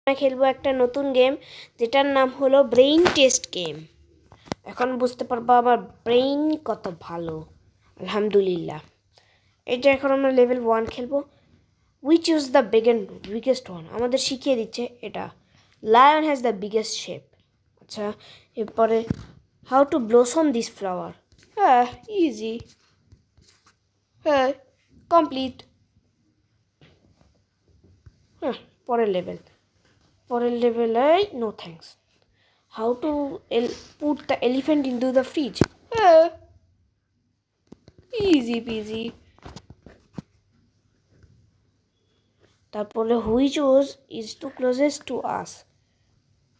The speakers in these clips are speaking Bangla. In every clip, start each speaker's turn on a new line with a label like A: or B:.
A: আমরা খেলবো একটা নতুন গেম যেটার নাম হলো ব্রেইন টেস্ট গেম। এখন বুঝতে পারবো আমার ব্রেইন কত ভালো। আলহামদুলিল্লাহ। এটা এখন আমরা লেভেল 1 খেলবো। Which is the biggest one, আমাদের শিখিয়ে দিচ্ছে এটা। Lion has the biggest shape. আচ্ছা, এরপরে how to blossom this flower. হ্যাঁ, ইজি। হ্যাঁ, কমপ্লিট। হ্যাঁ, পরের লেভেলে no thanks. How to put the elephant into the fridge? Easy peasy. তারপরে which was is to closest to us?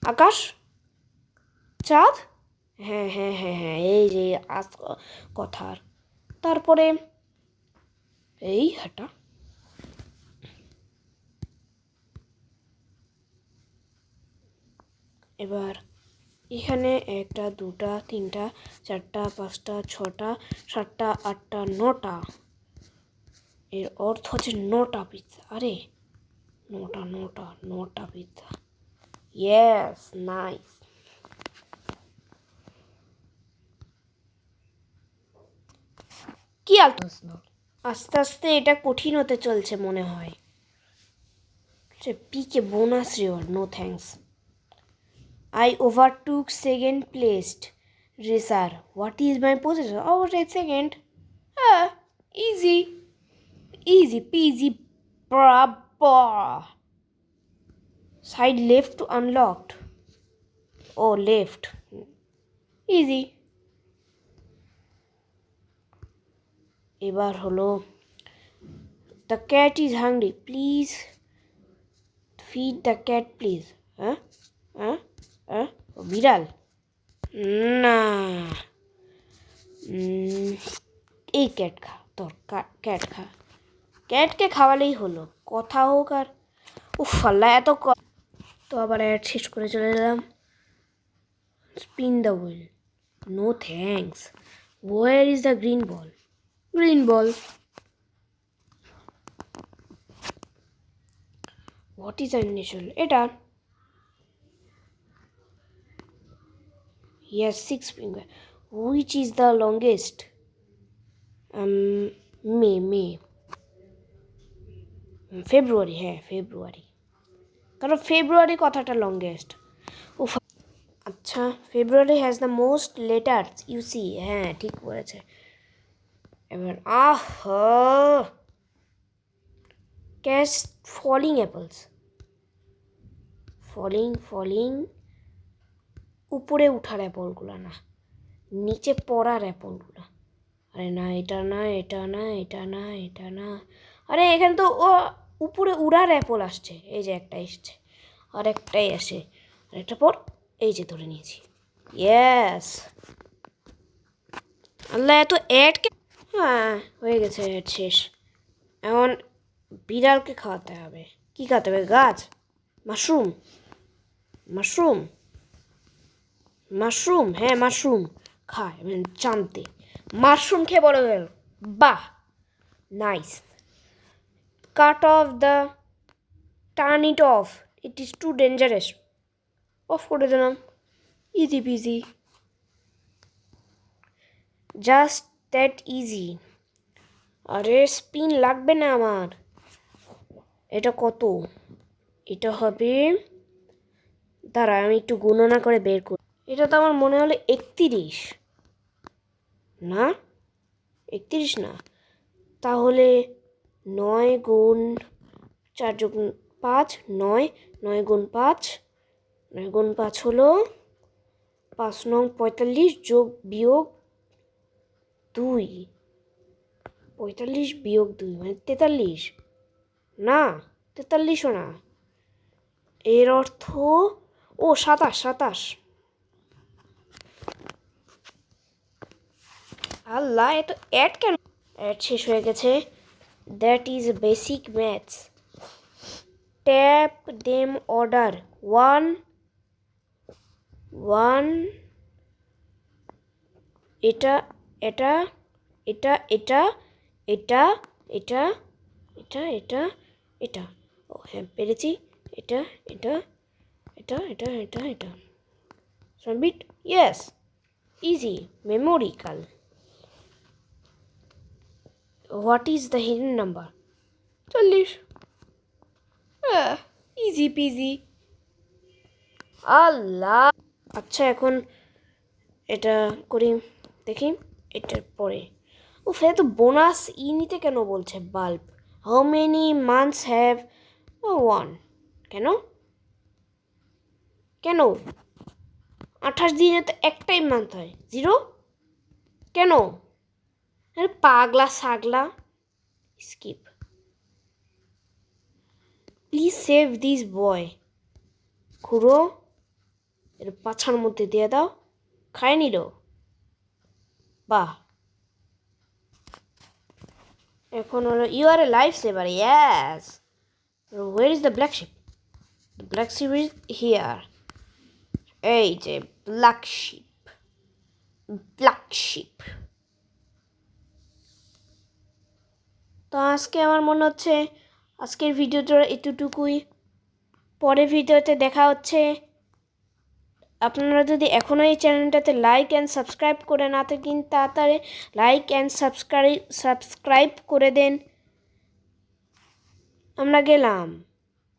A: আকাশ, চাঁদ। হ্যাঁ হ্যাঁ হ্যাঁ হ্যাঁ, এই যে আস কথার। তারপরে এই হাঁটা। এবার এখানে 1টা 2টা 3টা 4টা 5টা 6টা 7টা 8টা 9টা। এর অর্থ হচ্ছে 9টা পিৎজা। আরে 9টা পিৎজা। Yes, nice. কি আস্তে আস্তে এটা কঠিন হতে চলছে মনে হয়। PK bonus reward, no thanks. I overtook second placed racer. What is my position? Oh, second. Easy. Easy peasy. Bravo. Side left unlocked. Oh, left. Easy. এবার হলো the cat is hungry. Please feed the cat, please. বিড়াল না, এই ক্যাট খা, তোর ক্যাট খা। ক্যাটকে খাওয়ালেই হলো, কথা হোক আর আল্লাহ এত তো আবার অ্যাড শেষ করে চলে এলাম। Spin the wheel, no thanks. Where is the green ball? Green ball. What is unnatural? এটা। Yes, 6 finger. Which is the longest? May. ফেব্রুয়ারি, হ্যাঁ ফেব্রুয়ারি, কারণ ফেব্রুয়ারি কথাটা লংগেস্ট। আচ্ছা, February has the most letters you see. হ্যাঁ, ঠিক বলেছে। এবার ক্যাচ ফলিং অ্যাপলস। ফলিং উপরে উঠার অ্যাপলগুলো না, নিচে পড়ার অ্যাপলগুলো। আরে না, এটা না। আরে এখানে তো উপরে উড়ার অ্যাপল আসছে। এই যে একটা এসছে, আর একটাই আসে, আর একটা পর এই যে ধরে নিয়েছি। ইয়েস। আল্লাহ, এত অ্যাডকে। হ্যাঁ, হয়ে গেছে, অ্যাড শেষ। এখন বিড়ালকে খাওয়াতে হবে। কি খাওয়াতে হবে? গাছ, মাশরুম। হ্যাঁ, মাশরুম খায় চামতে। মাশরুম খেয়ে বড় গেল। বাহ, nice. Turn it off, it is too dangerous. Off করে দিলাম, easy peasy, just that easy. আরে স্পিন লাগবে না আমার। এটা কত? এটা হবে, দাঁড়া আমি একটু গণনা করে বের করি। এটা তো আমার মনে হলো 31 না, 31 না, তাহলে 9 গুণ 4 যোগ 5, 9 গুণ 5 হলো 5 9 45 যোগ বিয়োগ 2, 45 বিয়োগ 2 মানে 43। না, 43ও না, এর অর্থ 27। আল্লাহ, এত অ্যাড কেন? অ্যাড শেষ হয়ে গেছে। That is basic maths. Tap them order 1 এটা এটা এটা এটা এটা এটা এটা এটা এটা ও হ্যাঁ, পেরেছি। এটা এটা submit yes easy memorial what is the hidden number 40 easy peasy আল্লাহ আচ্ছা এখন এটা করি দেখি এটার পরে ফের তো বোনাস নিতে কেন বলছে bulb how many months have 1 কেন কেন 28 দিনে তো একটাই মান্থ হয় 0 কেন আরে পাগলা ছাগলা skip please save this boy খুঁড়ো এর পাছার মধ্যে দিয়ে দাও খায় নিল বাহ এখন হলো you are a life saver yes where is the black sheep the black sheep is here এই যে ব্ল্যাক শিপ তো আজকে আমার মনে হচ্ছে আজকের ভিডিওটা এতটুকুই পরের ভিডিওতে দেখা হচ্ছে আপনারা যদি এখনও এই চ্যানেলটাতে লাইক অ্যান্ড সাবস্ক্রাইব করে না থাকেন তাড়াতাড়ি লাইক অ্যান্ড সাবস্ক্রাইব করে দেন আমরা গেলাম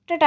A: টাটা